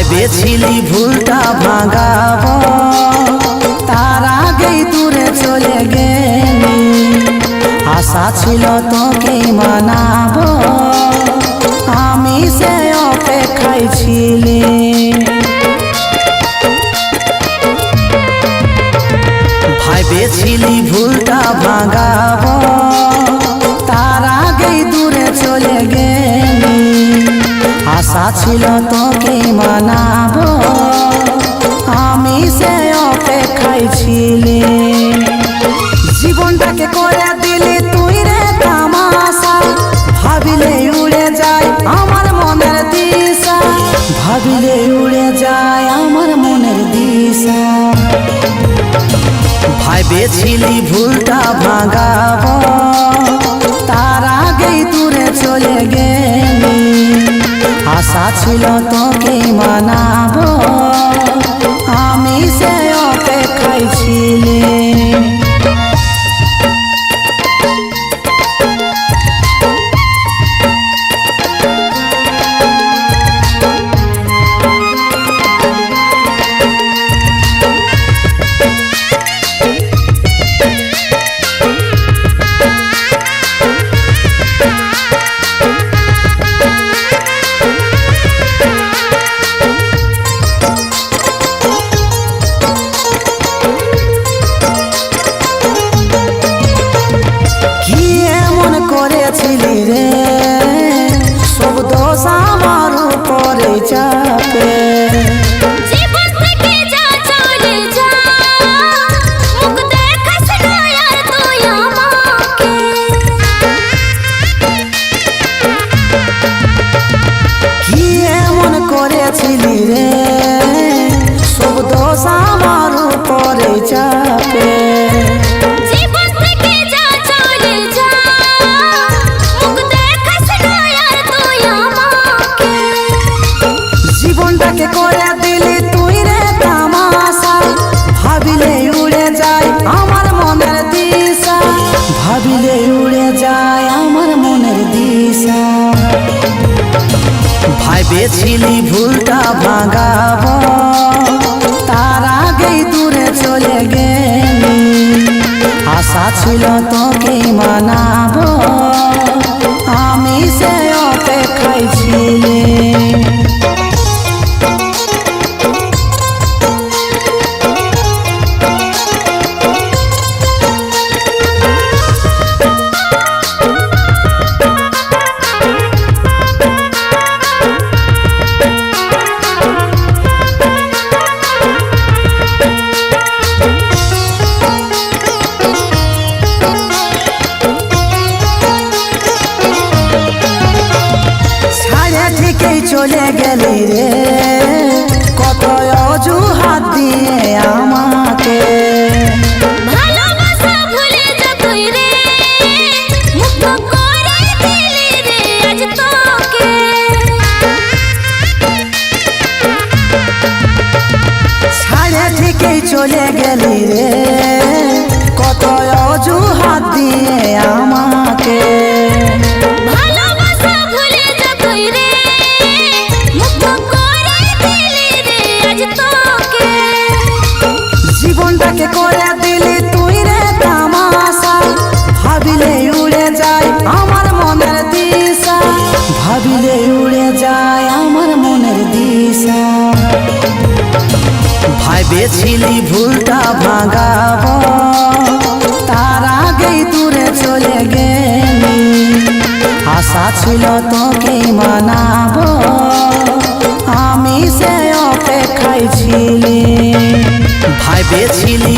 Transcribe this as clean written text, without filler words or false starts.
ভেবেছিলি ভুলটা ভাঙাব, তার আগেই দূরে চলে গেলি। আশা ছিল তোকে মানাবো, আমি সে অপেক্ষায় ছিলি। ভেবেছিলি ভুলটা ভাঙাব, তার আগেই দূরে চলে গেলি। আশা ছিল তোকে মানাবো, আমি সে অপেক্ষায় ছিলি। জীবনটাকে করে দিলি তুই রে তামাশা, ভাবিলে উড়ে যায় আমার মনের দিশা, ভাবিলে উড়ে যায় আমার মনের দিশা। ভেবেছিলি ভুলটা ভাঙাব, তার আগেই দূরে চলে গেলি। আশা ছিল তোকে মানাবো, আমি সে অপেক্ষায় ছিলি। করেছিলি রে সব দোষ আমার উপরে চাপে, জীবন থেকে যা চলে যা, মুখ দেখাস না আর তুই আমাকে। কি এমন করেছিলি রে সব দোষ আমার উপরে চাপে। জীবনটাকে করে দিলি তুই রে তামাশা, ভাবিলে উড়ে যায় আমার মনের দিশা, ভাবিলে উড়ে যায় আমার মনের দিশা। ভেবেছিলি ভুলটা ভাঙাব, তার আগেই দূরে চলে গেলি। আশা ছিল তোকে মানাবো, আমি সে অপেক্ষায় ছিলি। ঠিকই চলে গেলি রে কত অজুহাত দিয়ে আমাকে। ভালোবাসা ভুলে যা তুই রে, মুক্ত করে দিলি রে আজ তোকে। ছাড়ে ঠিকই চলে গেলি রে কত অজুহাত দিয়ে আমাকে। জীবনটাকে করে দিলি তুই রে তামাশা, ভাবিলে উড়ে যায় আমার মনের দিশা, ভাবিলে উড়ে যায় আমার মনের দিশা। ভেবেছিলি ভুলটা ভাঙাব, তার আগেই দূরে চলে গেলি। আশা ছিল তোকে মানাবো, আমি সে অপেক্ষায় ছিলি। ভেবেছিলি